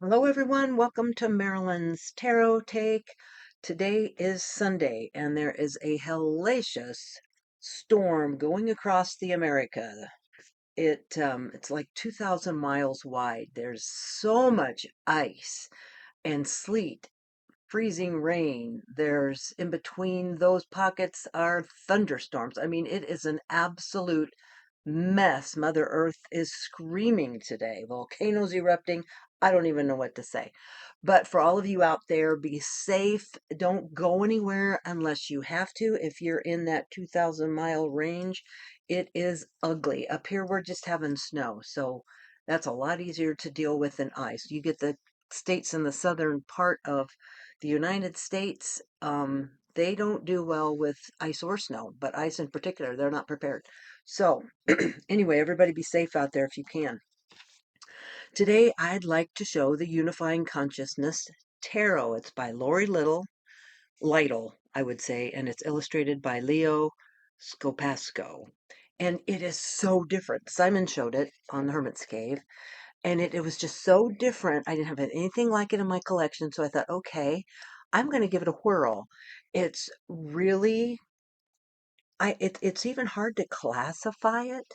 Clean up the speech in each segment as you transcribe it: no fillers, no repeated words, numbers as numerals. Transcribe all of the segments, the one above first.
Hello, everyone. Welcome to Marilyn's Tarot Take. Today is Sunday, and there is a hellacious storm going across the America. It's like 2,000 miles wide. There's so much ice and sleet, freezing rain. There's in between those pockets are thunderstorms. I mean, it is an absolute mess. Mother Earth is screaming today. Volcanoes erupting. I don't even know what to say. But for all of you out there, be safe. Don't go anywhere unless you have to. If you're in that 2,000-mile range, it is ugly. Up here, we're just having snow. So that's a lot easier to deal with than ice. You get the states in the southern part of the United States, they don't do well with ice or snow, but ice in particular, they're not prepared. So, anyway, everybody be safe out there if you can. Today, I'd like to show the Unifying Consciousness Tarot. It's by Lytle, I would say, and it's illustrated by Leo Scopasco. And it is so different. Simon showed it on the Hermit's Cave, and it was just so different. I didn't have anything like it in my collection, so I thought, okay, I'm going to give it a whirl. It's really, it's even hard to classify it.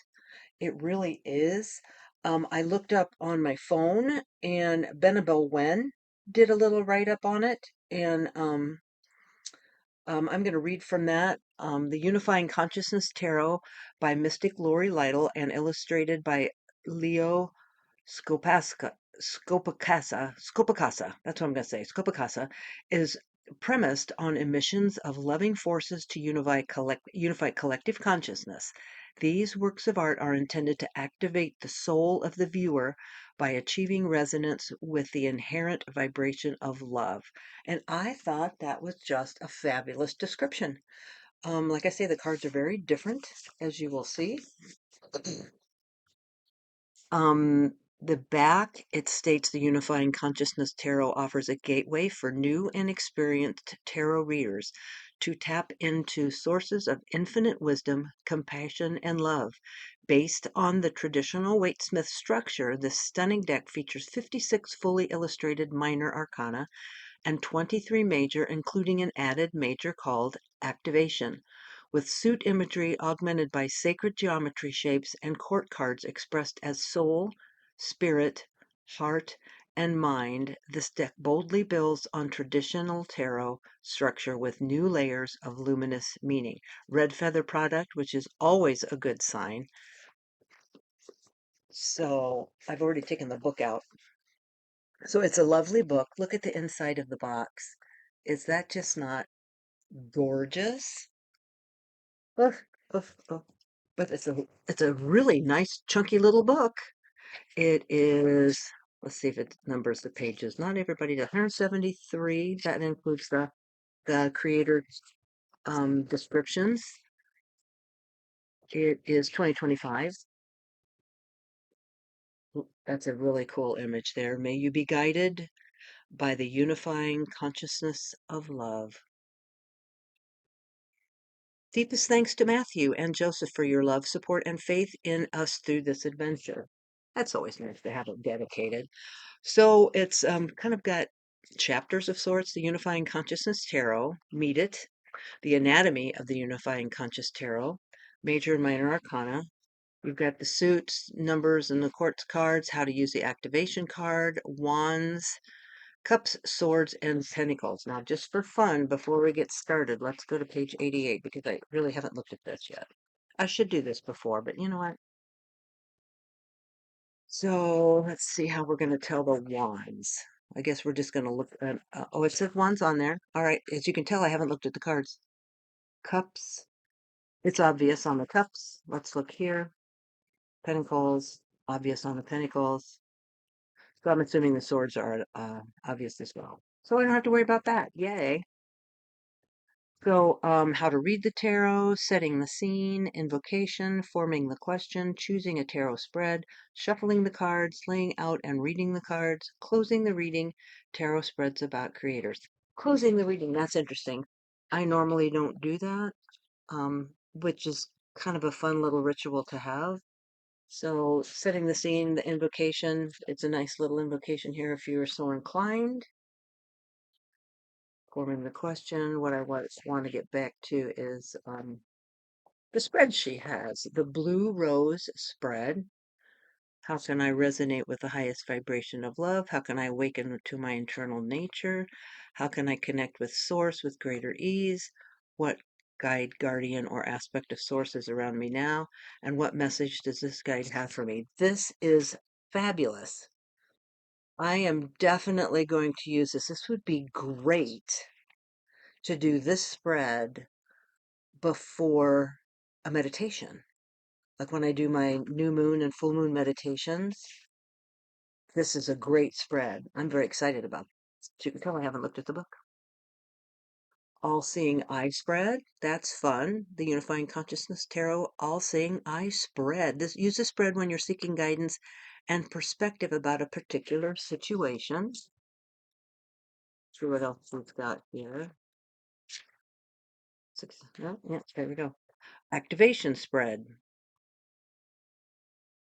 It really is. I looked up on my phone, and Benabel Wen did a little write up on it, and I'm going to read from that. The Unifying Consciousness Tarot by Mystic Lori Lytle and illustrated by Leo Scopacasa, that's what I'm going to say, Scopacasa, is premised on emissions of loving forces to unify collective consciousness. These works of art are intended to activate the soul of the viewer by achieving resonance with the inherent vibration of love. And I thought that was just a fabulous description. Like I say, the cards are very different, as you will see. The back, it states the Unifying Consciousness Tarot offers a gateway for new and experienced tarot readers to tap into sources of infinite wisdom, compassion, and love. Based on the traditional Waite-Smith structure, this stunning deck features 56 fully illustrated minor arcana and 23 major, including an added major called Activation, with suit imagery augmented by sacred geometry shapes and court cards expressed as soul, spirit, heart, and mind. This deck boldly builds on traditional tarot structure with new layers of luminous meaning. Red feather product, which is always a good sign. So I've already taken the book out. So it's a lovely book. Look at the inside of the box. Is that just not gorgeous? Ugh, ugh, ugh. But it's a really nice chunky little book. It is, let's see if it numbers the pages. Not everybody does. 173. That includes the creator's descriptions. It is 2025. That's a really cool image there. May you be guided by the unifying consciousness of love. Deepest thanks to Matthew and Joseph for your love, support, and faith in us through this adventure. That's always nice to have it dedicated. So it's kind of got chapters of sorts. The Unifying Consciousness Tarot, Meet It, the Anatomy of the Unifying Conscious Tarot, Major and Minor Arcana. We've got the suits, numbers, and the quartz cards, how to use the activation card, wands, cups, swords, and pentacles. Now, just for fun, before we get started, let's go to page 88 because I really haven't looked at this yet. I should do this before, but you know what? So let's see how we're going to tell the wands. I guess we're just going to look at, oh, it says wands on there. All right, as you can tell, I haven't looked at the cards. Cups, it's obvious on the cups. Let's look here. Pentacles, obvious on the pentacles. So I'm assuming the swords are obvious as well. So I don't have to worry about that. Yay. So, how to read the tarot, setting the scene, invocation, forming the question, choosing a tarot spread, shuffling the cards, laying out and reading the cards, closing the reading, tarot spreads about creators. Closing the reading, that's interesting. I normally don't do that, which is kind of a fun little ritual to have. So setting the scene, the invocation, it's a nice little invocation here if you're so inclined. Forming the question, what I want to get back to is the spread she has, the blue rose spread. How can I resonate with the highest vibration of love? How can I awaken to my internal nature? How can I connect with Source with greater ease? What guide, guardian, or aspect of Source is around me now? And what message does this guide have for me? This is fabulous. I am definitely going to use this. This would be great to do this spread before a meditation. Like when I do my new moon and full moon meditations, this is a great spread. I'm very excited about it. As you can tell, I haven't looked at the book. All-Seeing Eye Spread. That's fun. The Unifying Consciousness Tarot All-Seeing Eye Spread. Use this spread when you're seeking guidance and perspective about a particular situation. See what else we've got here. Yeah, there we go. Activation spread.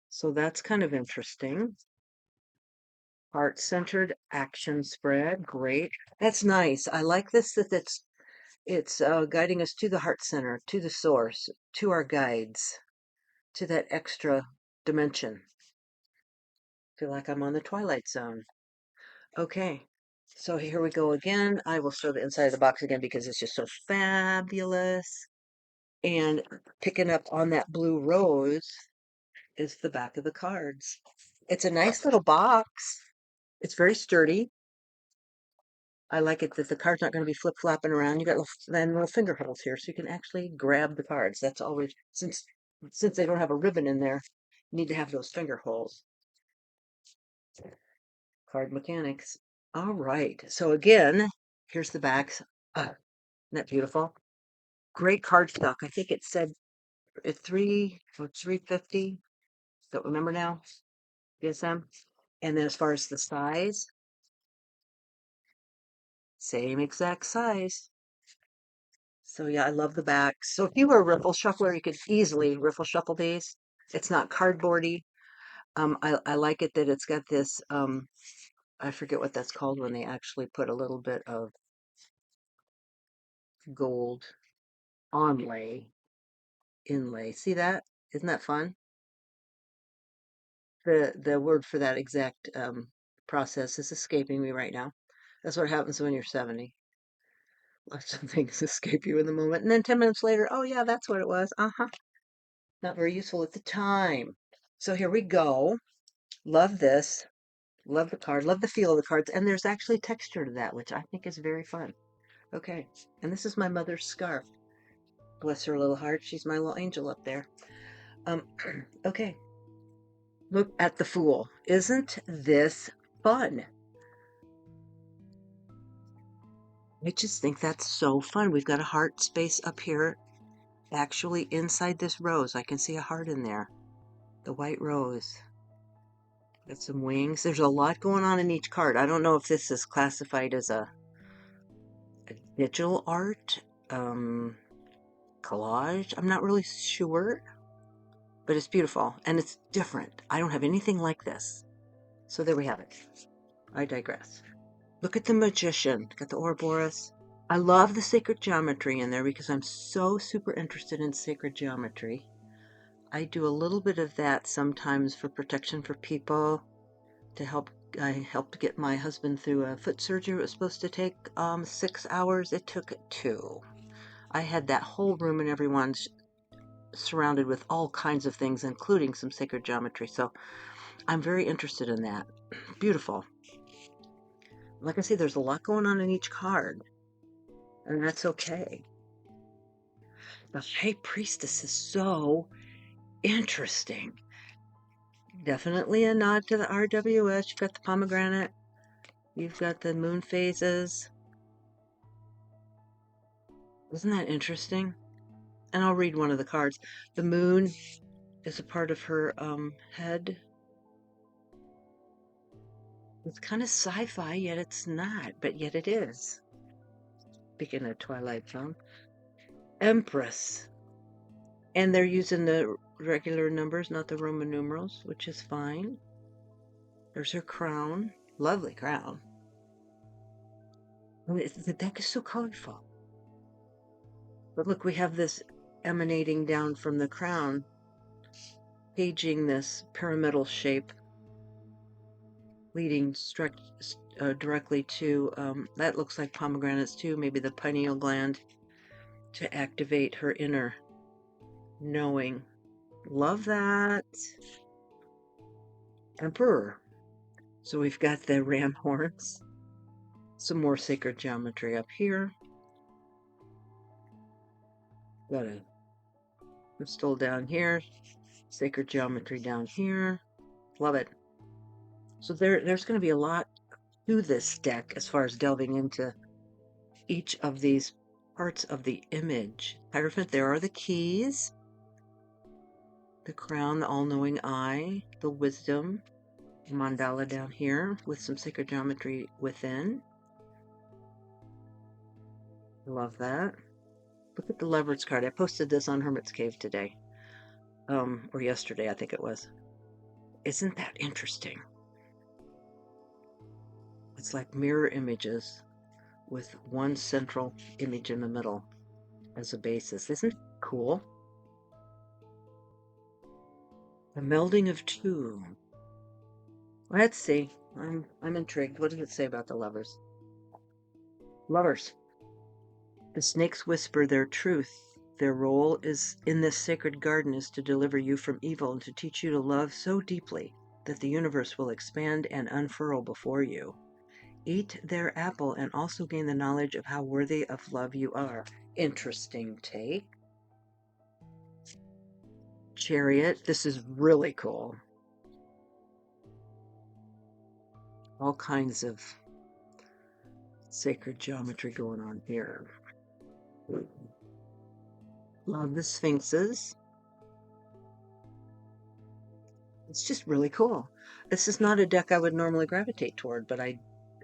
So that's kind of interesting. Heart-centered action spread. Great. That's nice. I like this, that it's guiding us to the heart center, to the source, to our guides, to that extra dimension. Feel like I'm on the Twilight Zone. Okay, so here we go again. I will show the inside of the box again because it's just so fabulous. And picking up on that blue rose is the back of the cards. It's a nice little box. It's very sturdy. I like it that the card's not going to be flip-flopping around. You got little finger holes here, so you can actually grab the cards. That's always, since they don't have a ribbon in there, you need to have those finger holes. Card mechanics. All right. So again, here's the backs. Isn't that beautiful? Great card stock. I think it said at 350. Don't remember now. DSM. And then as far as the size, same exact size. So yeah, I love the back. So if you were a riffle shuffler, you could easily riffle shuffle these. It's not cardboardy. I like it that it's got this, I forget what that's called when they actually put a little bit of gold inlay. See that? Isn't that fun? The word for that exact process is escaping me right now. That's what happens when you're 70. Lots of things escape you in the moment. And then 10 minutes later, oh yeah, that's what it was. Uh-huh. Not very useful at the time. So here we go. Love this. Love the card. Love the feel of the cards. And there's actually texture to that, which I think is very fun. Okay. And this is my mother's scarf. Bless her little heart. She's my little angel up there. Okay. Look at the Fool. Isn't this fun? I just think that's so fun. We've got a heart space up here. Actually, inside this rose, I can see a heart in there. The white rose. Got some wings. There's a lot going on in each card. I don't know if this is classified as a digital art, collage. I'm not really sure, but it's beautiful and it's different. I don't have anything like this. So there we have it. I digress. Look at the Magician. Got the Ouroboros. I love the sacred geometry in there because I'm so super interested in sacred geometry. I do a little bit of that sometimes for protection for people to help. I helped get my husband through a foot surgery. It was supposed to take 6 hours. It took 2. I had that whole room and everyone surrounded with all kinds of things, including some sacred geometry. So I'm very interested in that. Beautiful. Like I say, there's a lot going on in each card, and that's okay. The High Priestess is so interesting. Definitely a nod to the RWS. You've got the pomegranate. You've got the moon phases. Isn't that interesting? And I'll read one of the cards. The moon is a part of her head. It's kind of sci-fi, yet it's not, but yet it is. Speaking of Twilight Zone. Empress. And they're using the regular numbers, not the Roman numerals, which is fine. There's her crown. Lovely crown. I mean, the deck is so colorful. But look, we have this emanating down from the crown, paging this pyramidal shape, leading directly to, that looks like pomegranates too, maybe the pineal gland, to activate her inner knowing. Love that. Emperor. So we've got the ram horns, some more sacred geometry up here. Got a crystal down here, sacred geometry down here. Love it. So there's going to be a lot to this deck as far as delving into each of these parts of the image. Hierophant, there are the keys, the crown, the all-knowing eye, the wisdom, mandala down here with some sacred geometry within. Love that. Look at the Lovers card. I posted this on Hermit's Cave today, or yesterday, I think it was. Isn't that interesting? It's like mirror images with one central image in the middle as a basis. Isn't it cool? The melding of two. Let's see. I'm intrigued. What does it say about the lovers? Lovers. The snakes whisper their truth. Their role is in this sacred garden is to deliver you from evil and to teach you to love so deeply that the universe will expand and unfurl before you. Eat their apple and also gain the knowledge of how worthy of love you are. Interesting take. Chariot. This is really cool. All kinds of sacred geometry going on here. Love the sphinxes. It's just really cool. This is not a deck I would normally gravitate toward, but I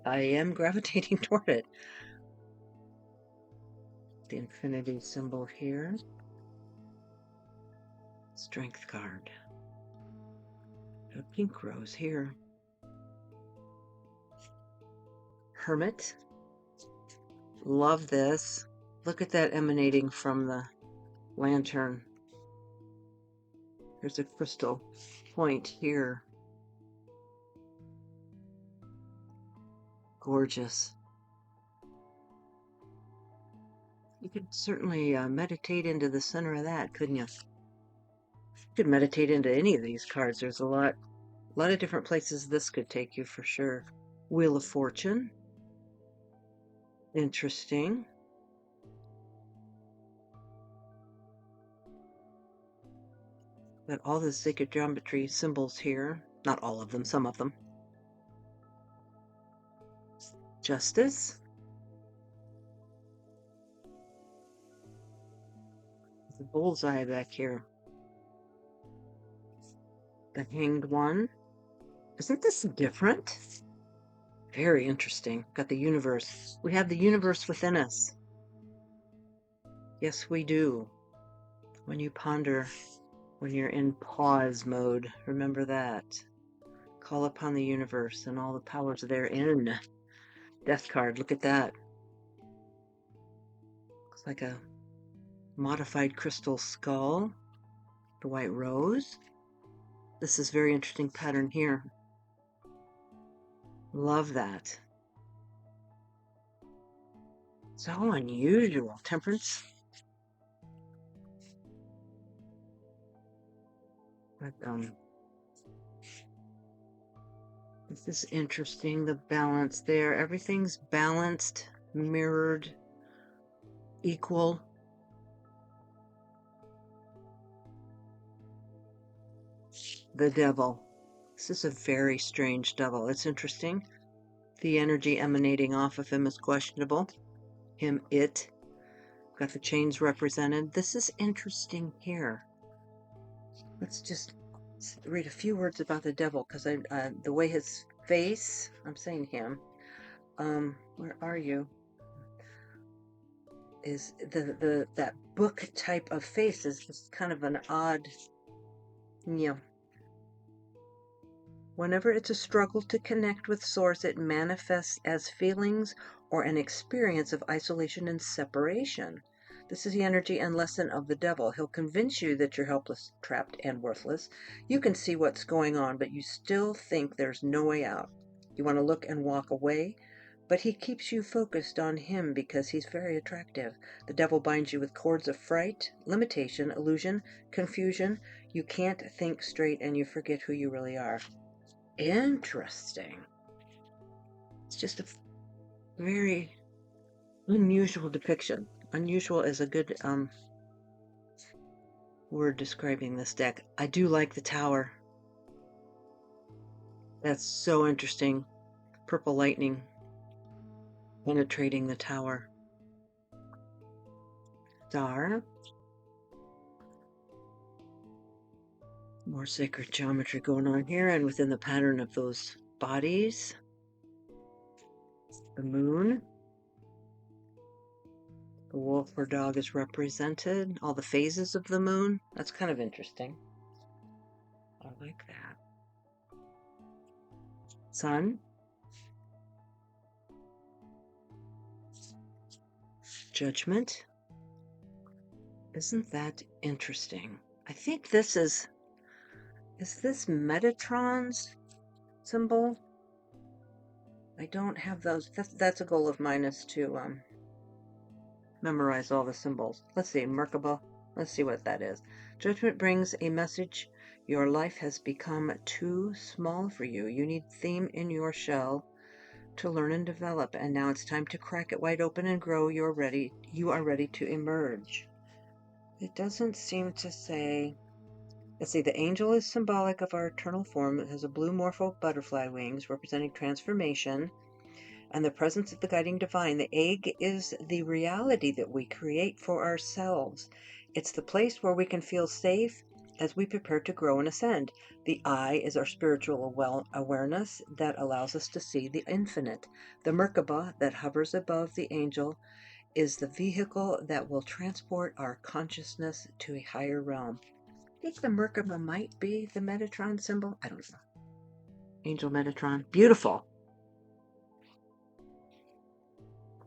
am gravitating toward it. The infinity symbol here. Strength card. A pink rose here. Hermit. Love this. Look at that emanating from the lantern. There's a crystal point here. Gorgeous. You could certainly meditate into the center of that, couldn't you? You could meditate into any of these cards. There's a lot of different places this could take you for sure. Wheel of Fortune. Interesting. Got all the sacred geometry symbols here. Not all of them, some of them. Justice. The bullseye back here. The Hanged One. Isn't this different? Very interesting. Got the universe. We have the universe within us. Yes, we do. When you ponder, when you're in pause mode, remember that. Call upon the universe and all the powers therein. Death card, look at that. Looks like a modified crystal skull. The white rose. This is very interesting pattern here. Love that. So unusual. Temperance. But, this is interesting. The balance there. Everything's balanced, mirrored, equal. The devil. This is a very strange devil. It's interesting. The energy emanating off of him is questionable. It. Got the chains represented. This is interesting here. Let's just read a few words about the devil, because the way his face, I'm saying him. Where are you? is that book type of face is just kind of an odd, Whenever it's a struggle to connect with Source, it manifests as feelings or an experience of isolation and separation. This is the energy and lesson of the devil. He'll convince you that you're helpless, trapped, and worthless. You can see what's going on, but you still think there's no way out. You want to look and walk away, but he keeps you focused on him because he's very attractive. The devil binds you with cords of fright, limitation, illusion, confusion. You can't think straight and you forget who you really are. Interesting. It's just a very unusual depiction. Unusual is a good word describing this deck. I do like the tower. That's so interesting. Purple lightning penetrating the tower. Star. More sacred geometry going on here, and within the pattern of those bodies. The moon. The wolf or dog is represented. All the phases of the moon. That's kind of interesting. I like that. Sun. Judgment. Isn't that interesting? I think this is this Metatron's symbol? I don't have those. That's a goal of mine, is to memorize all the symbols. Let's see, Merkaba. Let's see what that is. Judgment brings a message. Your life has become too small for you. You need theme in your shell to learn and develop, and now it's time to crack it wide open and grow. You are ready to emerge. It doesn't seem to say. Let's see, the angel is symbolic of our eternal form. It has a blue morpho butterfly wings representing transformation and the presence of the guiding divine. The egg is the reality that we create for ourselves. It's the place where we can feel safe as we prepare to grow and ascend. The eye is our spiritual awareness that allows us to see the infinite. The Merkaba that hovers above the angel is the vehicle that will transport our consciousness to a higher realm. I think the Merkaba might be the Metatron symbol. I don't know. Angel Metatron. Beautiful.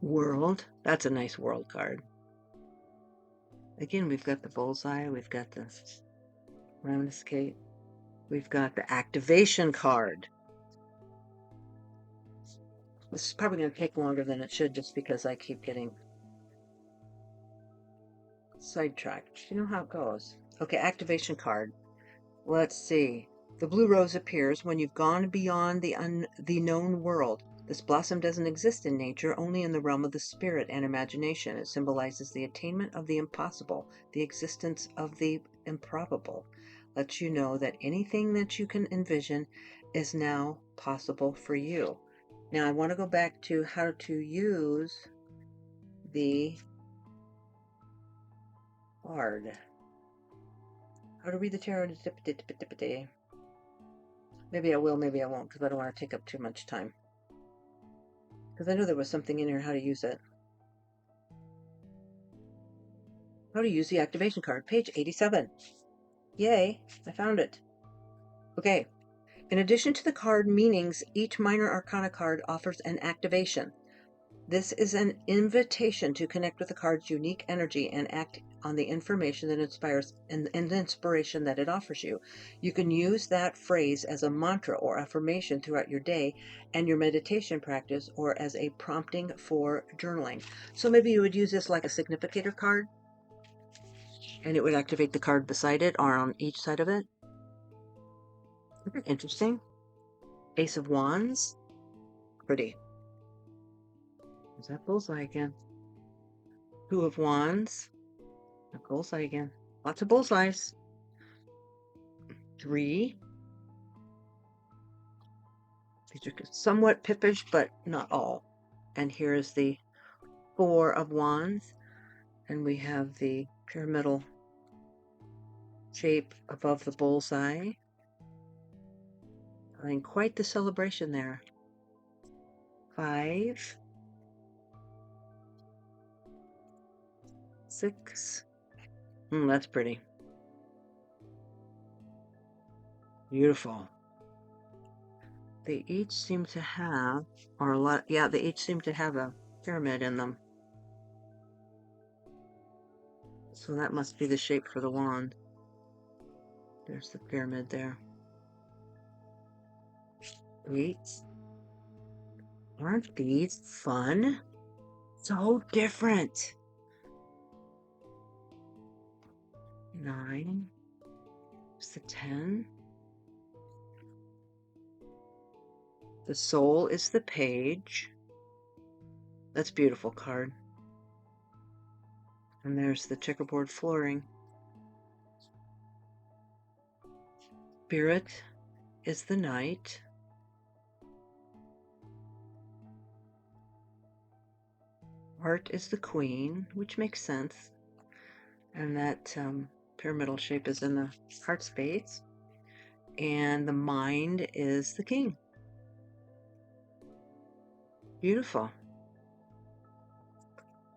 World. That's a nice world card. Again, we've got the bullseye. We've got the round escape. We've got the activation card. This is probably going to take longer than it should just because I keep getting sidetracked. You know how it goes. Okay, activation card. Let's see. The blue rose appears when you've gone beyond the known world. This blossom doesn't exist in nature, only in the realm of the spirit and imagination. It symbolizes the attainment of the impossible, the existence of the improbable. Lets you know that anything that you can envision is now possible for you. Now I want to go back to how to use the card. How to read the tarot. Maybe I will, maybe I won't, because I don't want to take up too much time. Because I know there was something in here, how to use it. How to use the activation card, page 87. Yay, I found it. Okay, in addition to the card meanings, each Minor Arcana card offers an activation. This is an invitation to connect with the card's unique energy and act on the information that inspires and the inspiration that it offers you. You can use that phrase as a mantra or affirmation throughout your day and your meditation practice, or as a prompting for journaling. So maybe you would use this like a significator card, and it would activate the card beside it or on each side of it. Interesting. Ace of Wands. Pretty. Is that bullseye again? Two of Wands. A bullseye again. Lots of bullseyes. 3. These are somewhat pippish, but not all. And here is the 4 of Wands. And we have the pyramidal shape above the bullseye. I mean, quite the celebration there. 5. 6. That's pretty. Beautiful. They each seem to have, or a lot, yeah, they each seem to have a pyramid in them. So that must be the shape for the wand. There's the pyramid there. 8. Aren't these fun? So different. 9. There's the 10. The soul is the page. That's a beautiful card. And there's the checkerboard flooring. Spirit is the knight. Heart is the queen, which makes sense. And that pyramidal shape is in the heart space. And the mind is the king. Beautiful.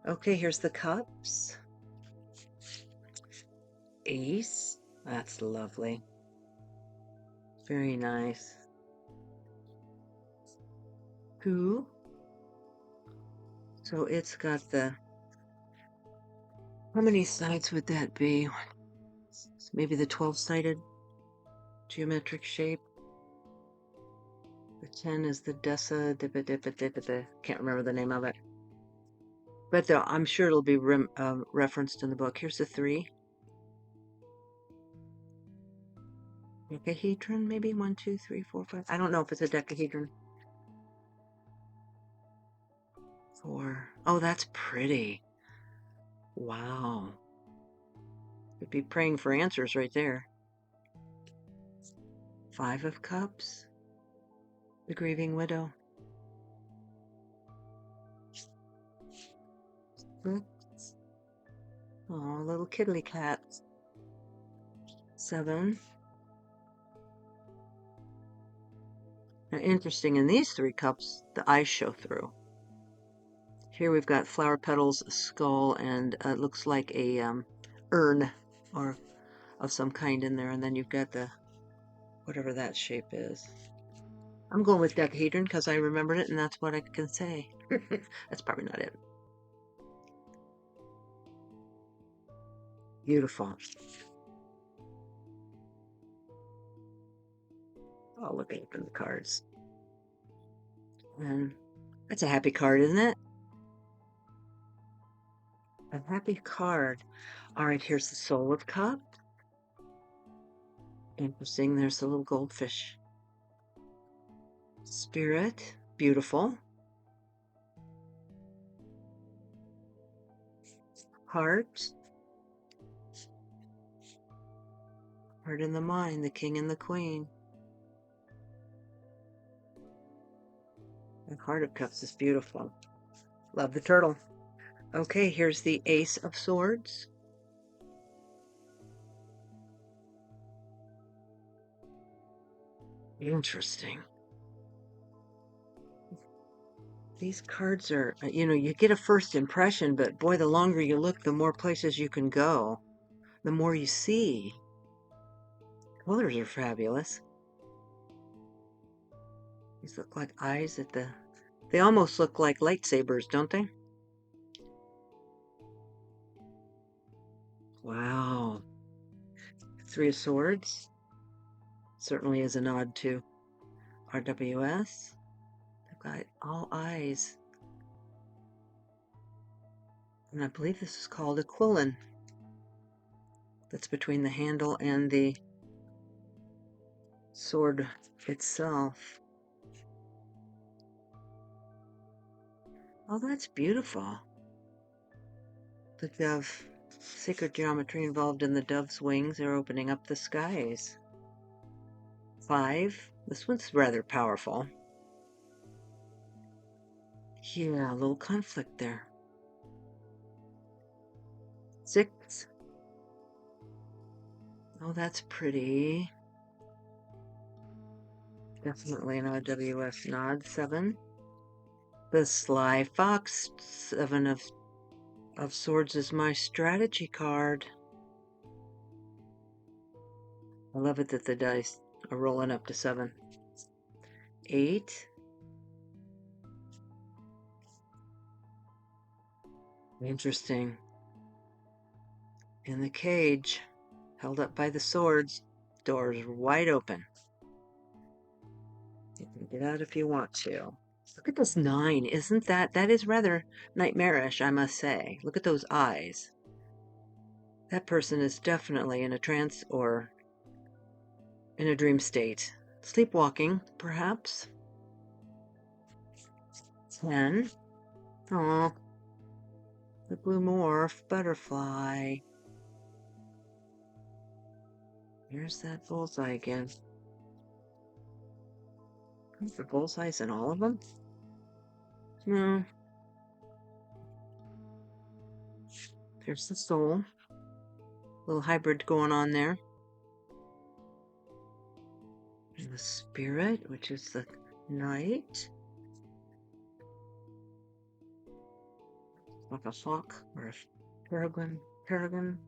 Okay, here's the cups. Ace. That's lovely. Very nice. 2. So it's got the, how many sides would that be? Maybe the 12-sided geometric shape. The 10 is the can't remember the name of it. But I'm sure it'll be referenced in the book. Here's the 3. Decahedron, maybe 1, 2, 3, 4, 5. I don't know if it's a decahedron. 4. Oh, that's pretty. Wow. Could be praying for answers right there. 5 of Cups. The grieving widow. 6. Oh, little kiddly cats. 7. Now, interesting, in these 3 cups, the eyes show through. Here we've got flower petals, a skull, and it looks like a urn or of some kind in there. And then you've got the, whatever that shape is. I'm going with decahedron because I remembered it, and that's what I can say. That's probably not it. Beautiful. Oh, look at the cards. And that's a happy card, isn't it? A happy card. All right, here's the Soul of Cup. Interesting, there's the little goldfish. Spirit, beautiful. Heart. Heart in the mind, the king and the queen. The Heart of Cups is beautiful. Love the turtle. Okay, here's the Ace of Swords. Interesting. These cards are, you get a first impression, but boy, the longer you look, the more places you can go, the more you see. Colors are fabulous. These look like eyes at the, they almost look like lightsabers, don't they? Wow. 3 of Swords. Certainly is a nod to RWS. They've got all eyes. And I believe this is called a quillin. That's between the handle and the sword itself. Oh, that's beautiful. The dove, sacred geometry involved in the dove's wings are opening up the skies. 5. This one's rather powerful. Yeah, a little conflict there. 6. Oh, that's pretty. Definitely an OWS nod. 7. The Sly Fox. 7 of of Swords is my strategy card. I love it that the dice are rolling up to 7. 8. Interesting. In the cage, held up by the swords, doors wide open. You can get out if you want to. Look at this 9. Isn't that is rather nightmarish, I must say. Look at those eyes. That person is definitely in a trance or in a dream state. Sleepwalking, perhaps. 10. Oh, the blue morph butterfly. Here's that bullseye again. The bullseyes in all of them? No. There's the soul. Little hybrid going on there. And the spirit, which is the knight. Like a hawk or a peregrine.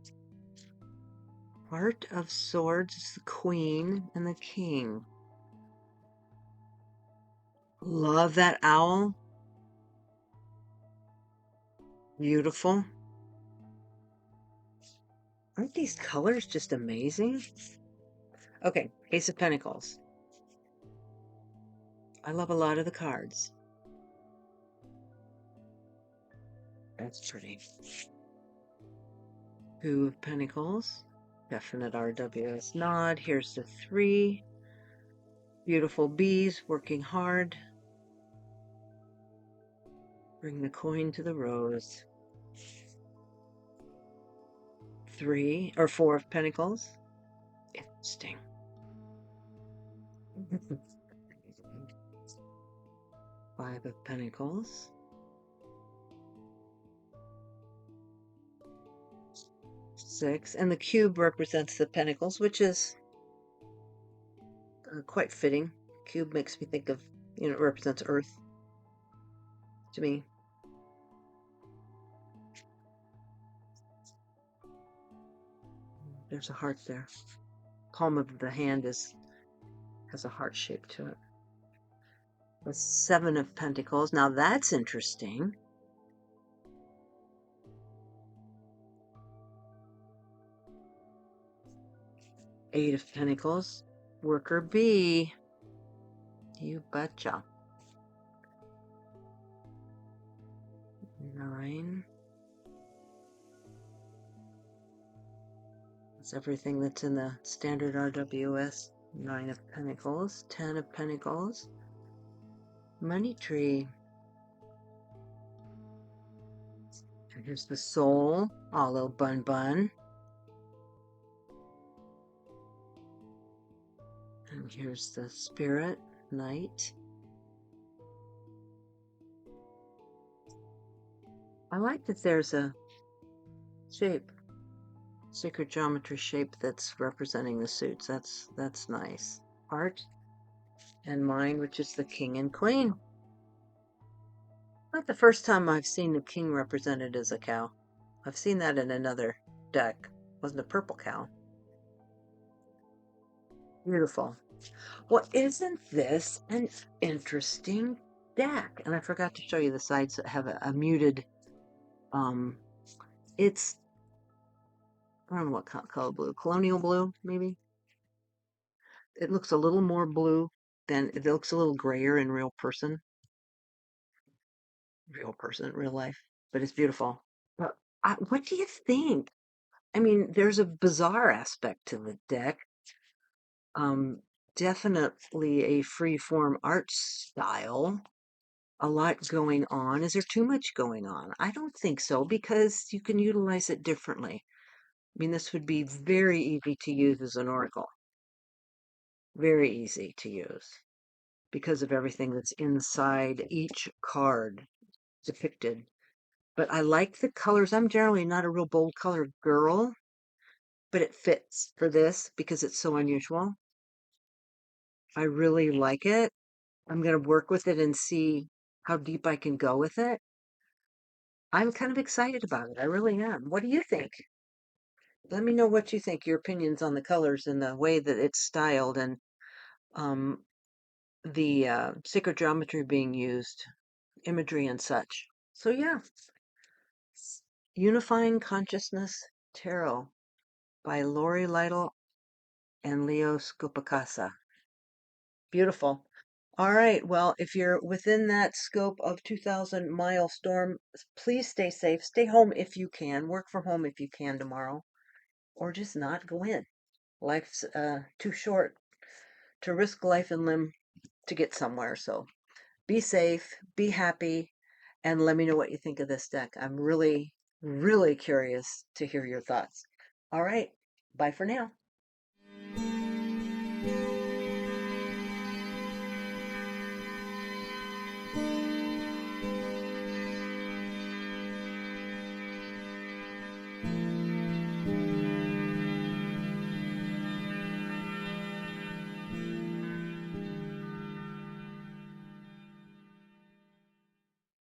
Heart of Swords is the queen and the king. Love that owl. Beautiful. Aren't these colors just amazing? Okay, Ace of Pentacles. I love a lot of the cards. That's pretty. 2 of Pentacles. Definite RWS nod. Here's the 3. Beautiful bees working hard. Bring the coin to the rose. 3 or 4 of Pentacles. Interesting. 5 of Pentacles. 6. And the cube represents the Pentacles, which is quite fitting. Cube makes me think of, it represents Earth to me. There's a heart there. Palm of the hand has a heart shape to it. The 7 of Pentacles. Now that's interesting. Eight of Pentacles. Worker bee. You betcha. 9. That's everything that's in the standard RWS. 9 of Pentacles. 10 of Pentacles. Money tree. And here's the soul. A little bun bun. And here's the spirit. Knight. I like that there's a shape, sacred geometry shape that's representing the suits. That's nice. Heart and mind, which is the king and queen. Not the first time I've seen the king represented as a cow. I've seen that in another deck. It wasn't a purple cow. Beautiful. Well, isn't this an interesting deck? And I forgot to show you the sides that have a muted, it's, I don't know what color blue, colonial blue, maybe? It looks a little more blue than, it looks a little grayer in real real life, but it's beautiful. But what do you think? I mean, there's a bizarre aspect to the deck. Definitely a free form art style. A lot going on. Is there too much going on? I don't think so, because you can utilize it differently. I mean, this would be very easy to use as an oracle. Very easy to use because of everything that's inside each card depicted. But I like the colors. I'm generally not a real bold color girl, but it fits for this because it's so unusual. I really like it. I'm going to work with it and see how deep I can go with it. I'm kind of excited about it. I really am. What do you think? Let me know what you think, your opinions on the colors and the way that it's styled and um, the sacred geometry being used, imagery and such. So yeah, Unifying Consciousness Tarot by Lytle and Leo Scopacasa. Beautiful. All right. Well, if you're within that scope of 2,000-mile storm, please stay safe. Stay home if you can. Work from home if you can tomorrow, or just not go in. Life's too short to risk life and limb to get somewhere. So be safe, be happy, and let me know what you think of this deck. I'm really, really curious to hear your thoughts. All right. Bye for now.